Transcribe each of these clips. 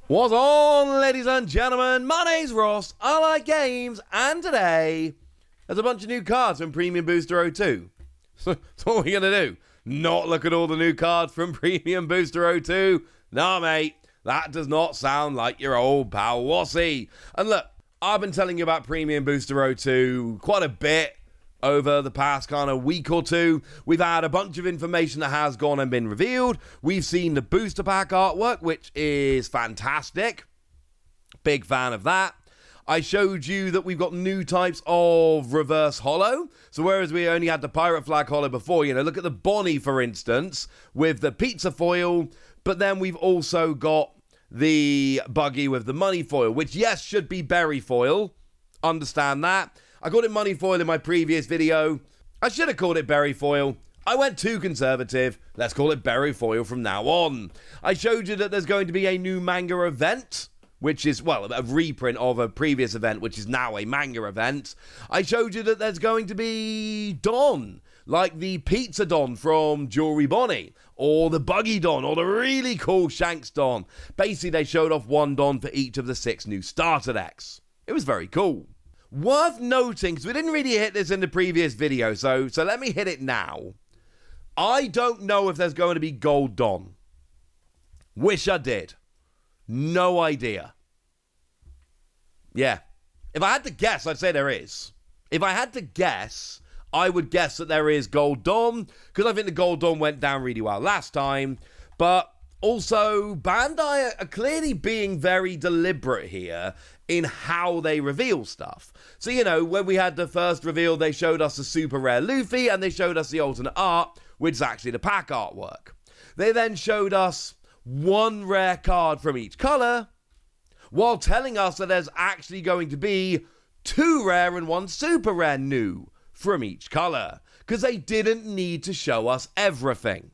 What's on, ladies and gentlemen? My name's Ross, I like games, and today there's a bunch of new cards from Premium Booster 02. So what are we going to do? Not look at all the new cards from Premium Booster 02? Nah, mate, that does not sound like your old pal Wassy. And look, I've been telling you about Premium Booster 02 quite a bit over the past kind of week or two. We've had a bunch of information that has gone and been revealed. We've seen the booster pack artwork, which is fantastic. Big fan of that. I showed you that we've got new types of reverse holo. So whereas we only had the pirate flag holo before, look at the Bonnie, for instance, with the pizza foil. But then we've also got the buggy with the money foil, which, yes, should be berry foil. Understand that. I called it money foil in my previous video. I should have called it berry foil. I went too conservative. Let's call it berry foil from now on. I showed you that there's going to be a new manga event, which is, well, a reprint of a previous event, which is now a manga event. I showed you that there's going to be Don, like the Pizza Don from Jewelry Bonnie, or the Buggy Don, or the really cool Shanks Don. Basically, they showed off one Don for each of the 6 new starter decks. It was very cool. Worth noting, because we didn't really hit this in the previous video, so let me hit it now. I don't know if there's going to be Gold Don. Wish I did. No idea. Yeah. If I had to guess, I'd say there is. If I had to guess, I would guess that there is Gold Don, because I think the Gold Don went down really well last time. But also, Bandai are clearly being very deliberate here in how they reveal stuff. So, when we had the first reveal, they showed us the super rare Luffy, and they showed us the alternate art, which is actually the pack artwork. They then showed us one rare card from each color, while telling us that there's actually going to be 2 rare and 1 super rare new from each color, because they didn't need to show us everything.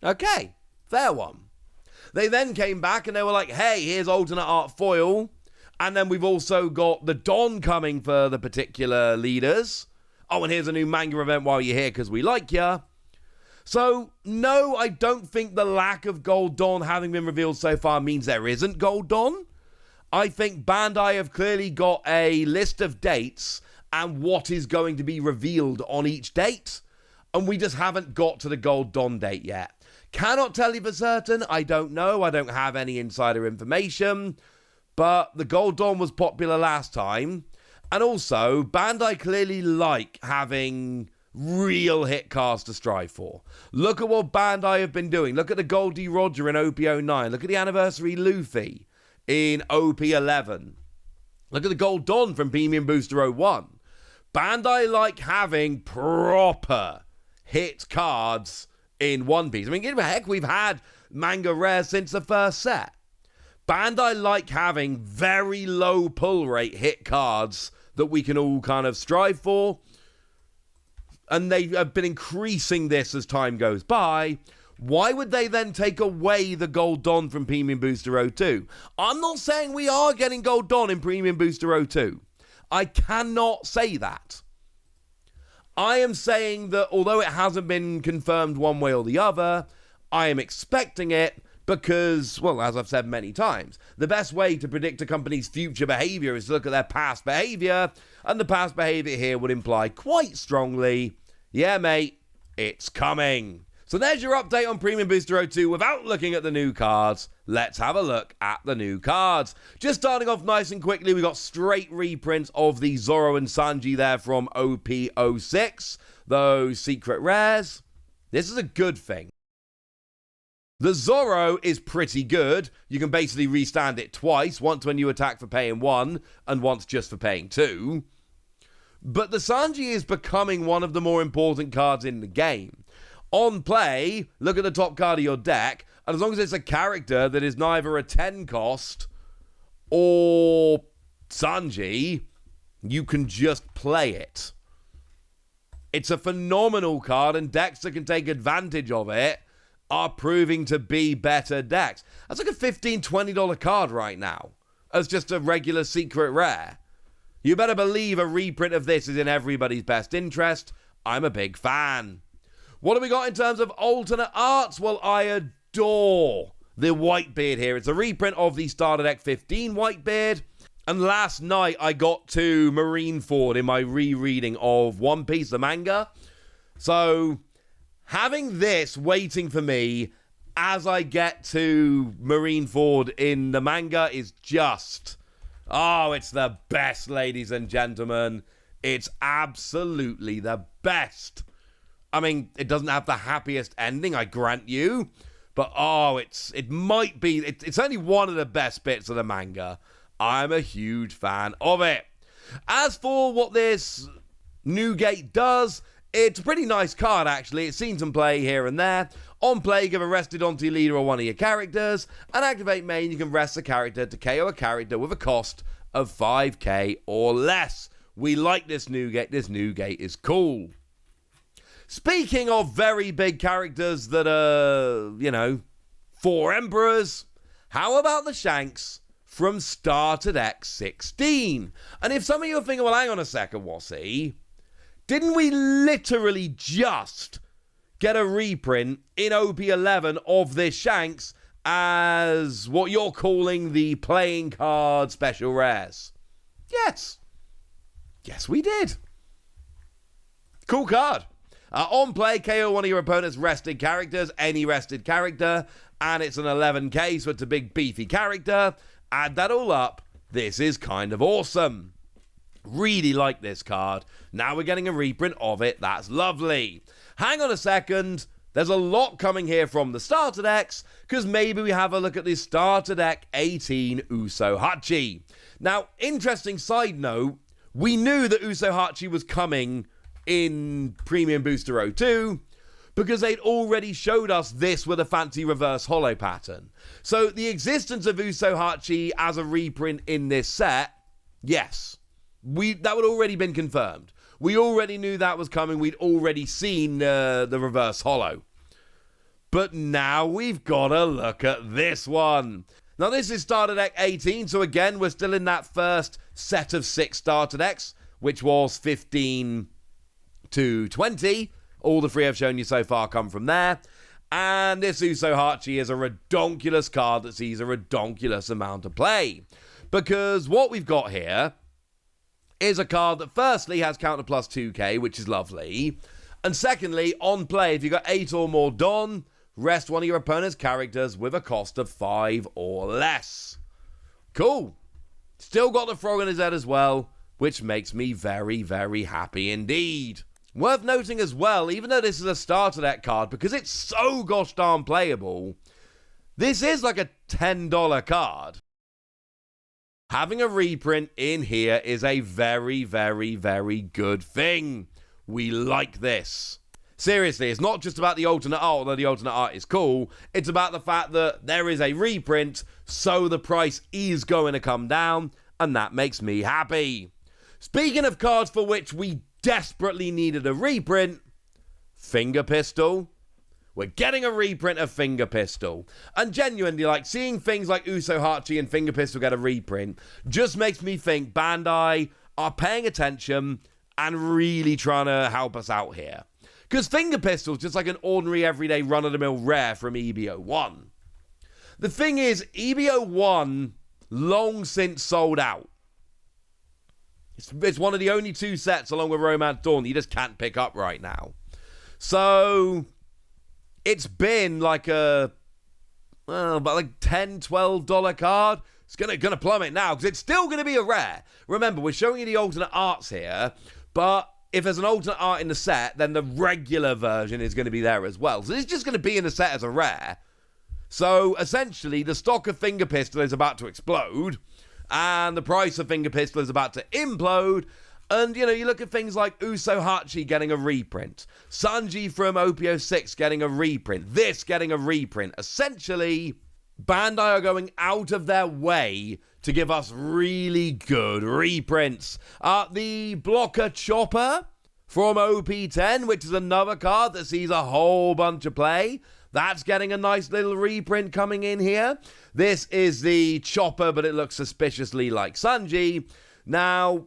Okay, fair one. They then came back and they were like, hey, here's alternate art foil. And then we've also got the Don coming for the particular leaders. Oh, and here's a new manga event while you're here because we like ya. So, no, I don't think the lack of Gold Don having been revealed so far means there isn't Gold Don. I think Bandai have clearly got a list of dates and what is going to be revealed on each date. And we just haven't got to the Gold Don date yet. Cannot tell you for certain. I don't know. I don't have any insider information. But the Gold Dawn was popular last time. And also, Bandai clearly like having real hit cards to strive for. Look at what Bandai have been doing. Look at the Goldie Roger in OP09. Look at the Anniversary Luffy in OP11. Look at the Gold Dawn from Premium Booster 01. Bandai like having proper hit cards in One Piece. I mean, heck, we've had manga rare since the first set. Bandai like having very low pull rate hit cards that we can all kind of strive for. And they have been increasing this as time goes by. Why would they then take away the Gold Don from Premium Booster 02? I'm not saying we are getting Gold Don in Premium Booster 02. I cannot say that. I am saying that although it hasn't been confirmed one way or the other, I am expecting it. Because, well, as I've said many times, the best way to predict a company's future behavior is to look at their past behavior, and the past behavior here would imply quite strongly, yeah, mate, it's coming. So there's your update on Premium Booster 02 without looking at the new cards. Let's have a look at the new cards. Just starting off nice and quickly, we got straight reprints of the Zoro and Sanji there from OP06, those secret rares. This is a good thing. The Zoro is pretty good. You can basically restand it twice, once when you attack for paying 1, and once just for paying 2. But the Sanji is becoming one of the more important cards in the game. On play, look at the top card of your deck, and as long as it's a character that is neither a 10 cost or Sanji, you can just play it. It's a phenomenal card, and decks that can take advantage of it are proving to be better decks. That's like a $15, $20 card right now as just a regular secret rare. You better believe a reprint of this is in everybody's best interest. I'm a big fan. What have we got in terms of alternate arts? Well, I adore the Whitebeard here. It's a reprint of the Starter Deck 15 Whitebeard. And last night I got to Marineford in my rereading of One Piece, the manga. So having this waiting for me as I get to Marineford in the manga is just... oh, it's the best, ladies and gentlemen. It's absolutely the best. I mean, it doesn't have the happiest ending, I grant you. But, it might be... it's only one of the best bits of the manga. I'm a huge fan of it. As for what this Newgate does, it's a pretty nice card, actually. It's seen some play here and there. On play, give a rested onto your leader or one of your characters. And activate main, you can rest a character to KO a character with a cost of 5k or less. We like this Newgate. This Newgate is cool. Speaking of very big characters that are, 4 Emperors, how about the Shanks from Starter Deck 16? And if some of you are thinking, well, hang on a second, Wassy, didn't we literally just get a reprint in OP11 of this Shanks as what you're calling the playing card special rares? Yes. Yes, we did. Cool card. On play, KO one of your opponent's rested characters, any rested character, and it's an 11k, so it's a big beefy character. Add that all up, this is kind of awesome. Really like this card. Now we're getting a reprint of it, that's lovely. Hang on a second, there's a lot coming here from the starter decks, because maybe we have a look at the starter deck 18 Uso-Hachi. Now, interesting side note, we knew that Uso-Hachi was coming in Premium Booster 02, because they'd already showed us this with a fancy reverse holo pattern. So the existence of Uso-Hachi as a reprint in this set, yes, that would already been confirmed. We already knew that was coming. We'd already seen the reverse holo. But now we've got to look at this one. Now this is Starter Deck 18, so again, we're still in that first set of 6 starter decks, which was 15 to 20. All the 3 I've shown you so far come from there. And this Uso-Hachi is a redonkulous card that sees a redonkulous amount of play. Because what we've got here is a card that firstly has counter plus 2k, which is lovely. And secondly, on play, if you've got 8 or more Don, rest one of your opponent's characters with a cost of 5 or less. Cool. Still got the frog in his head as well, which makes me very, very happy indeed. Worth noting as well, even though this is a starter deck card, because it's so gosh darn playable, this is like a $10 card. Having a reprint in here is a very, very, very good thing. We like this. Seriously, it's not just about the alternate art, although the alternate art is cool. It's about the fact that there is a reprint, so the price is going to come down, and that makes me happy. Speaking of cards for which we desperately needed a reprint, Finger Pistol. We're getting a reprint of Finger Pistol. And genuinely, like, seeing things like Uso-Hachi and Finger Pistol get a reprint just makes me think Bandai are paying attention and really trying to help us out here. Because Finger Pistol's just like an ordinary, everyday, run-of-the-mill rare from EBO1. The thing is, EBO1 long since sold out. It's one of the only 2 sets, along with Romance Dawn, that you just can't pick up right now. So it's been like about like $10, $12 card. It's gonna plummet now, because it's still gonna be a rare. Remember, we're showing you the alternate arts here, but if there's an alternate art in the set, then the regular version is going to be there as well. So it's just going to be in the set as a rare. So essentially, the stock of Finger Pistol is about to explode, and the price of Finger Pistol is about to implode. And, you know, you look at things like Uso-Hachi getting a reprint, Sanji from OP06 getting a reprint, this getting a reprint. Essentially, Bandai are going out of their way to give us really good reprints. The Blocker Chopper from OP10, which is another card that sees a whole bunch of play. That's getting a nice little reprint coming in here. This is the Chopper, but it looks suspiciously like Sanji. Now,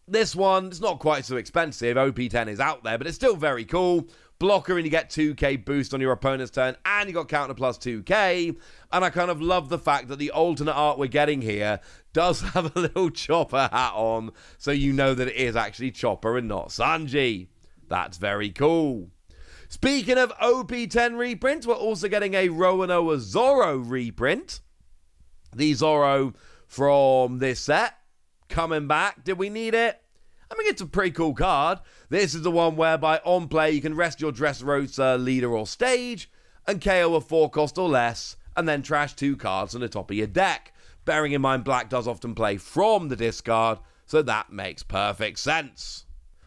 this one, it's not quite so expensive. OP10 is out there, but it's still very cool. blocker and you get 2k boost on your opponent's turn, and you got counter plus 2k. And I kind of love the fact that the alternate art we're getting here does have a little Chopper hat on, so you know that it is actually Chopper and not Sanji. That's very cool. Speaking of OP10 reprints, we're also getting a Roanoa Zoro reprint. The Zoro from this set coming back. Did we need it? I mean, it's a pretty cool card. This is the one whereby on play you can rest your Dressrosa leader or stage and KO a 4 cost or less, and then trash 2 cards on the top of your deck. Bearing in mind black does often play from the discard, so that makes perfect sense.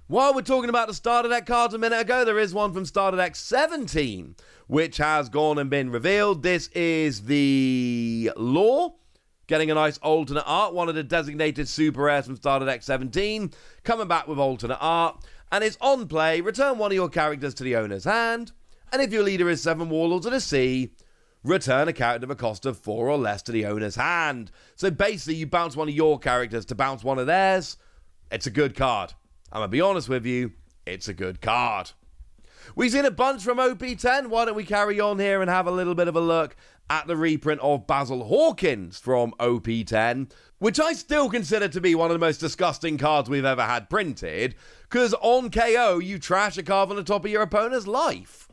While we're talking about the starter deck cards a minute ago, there is one from starter deck 17, which has gone and been revealed. This is the Law, getting a nice alternate art, one of the designated super rares from starter deck 17, coming back with alternate art, and it's on play, return one of your characters to the owner's hand, and if your leader is 7 Warlords of the Sea, return a character of a cost of 4 or less to the owner's hand. So basically, you bounce one of your characters to bounce one of theirs. It's a good card. I'm going to be honest with you, it's a good card. We've seen a bunch from OP10. Why don't we carry on here and have a little bit of a look at the reprint of Basil Hawkins from OP10, which I still consider to be one of the most disgusting cards we've ever had printed, because on KO, you trash a card on the top of your opponent's life.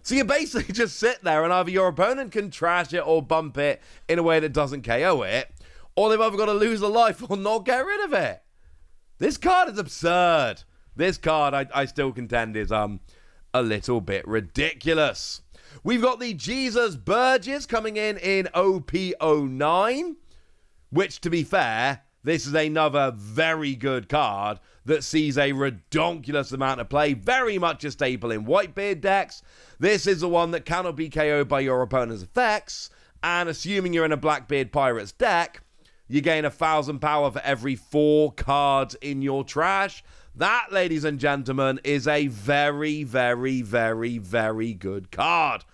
So you basically just sit there and either your opponent can trash it or bump it in a way that doesn't KO it, or they've either got to lose a life or not get rid of it. This card is absurd. This card, I still contend, is a little bit ridiculous. We've got the Jesus Burgess coming in OP-09, which, to be fair, this is another very good card that sees a redonkulous amount of play, very much a staple in Whitebeard decks. This is the one that cannot be KO'd by your opponent's effects, and assuming you're in a Blackbeard Pirates deck, you gain 1,000 power for every 4 cards in your trash. That, ladies and gentlemen, is a very, very, very, very good card.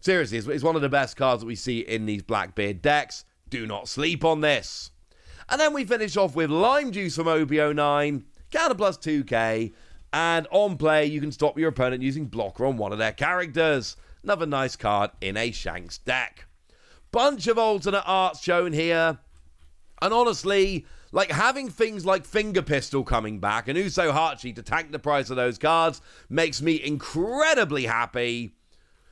Seriously, it's one of the best cards that we see in these Blackbeard decks. Do not sleep on this. And then we finish off with Lime Juice from OP-09, counter plus 2k, and on play you can stop your opponent using blocker on one of their characters. Another nice card in a Shanks deck. Bunch of alternate arts shown here. And honestly, like having things like Finger Pistol coming back and Uso-Hachi to tank the price of those cards makes me incredibly happy.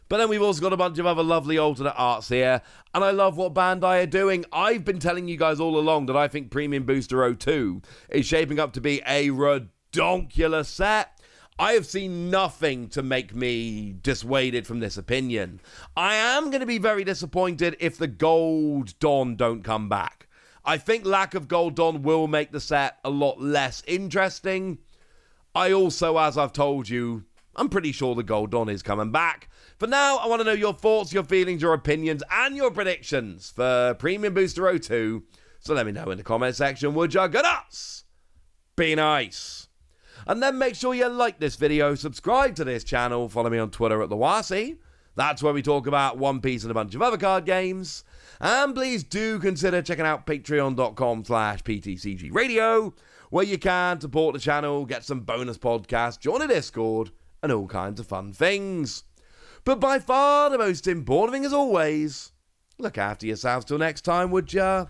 But then we've also got a bunch of other lovely alternate arts here, and I love what Bandai are doing. I've been telling you guys all along that I think Premium Booster 02 is shaping up to be a redonkulous set. I have seen nothing to make me dissuaded from this opinion. I am going to be very disappointed if the Gold Dawn don't come back. I think lack of Gold Dawn will make the set a lot less interesting. I also, as I've told you, I'm pretty sure the Gold Dawn is coming back. For now, I want to know your thoughts, your feelings, your opinions, and your predictions for Premium Booster 02. So let me know in the comment section, would ya? Good us! Be nice. And then make sure you like this video, subscribe to this channel, follow me on Twitter at TheWasi. That's where we talk about One Piece and a bunch of other card games. And please do consider checking out patreon.com/PTCG Radio, where you can support the channel, get some bonus podcasts, join a Discord, and all kinds of fun things. But by far the most important thing, as always, look after yourselves till next time, would ya?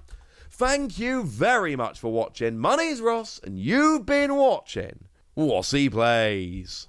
Thank you very much for watching. My name's Ross, and you've been watching Wasi Plays.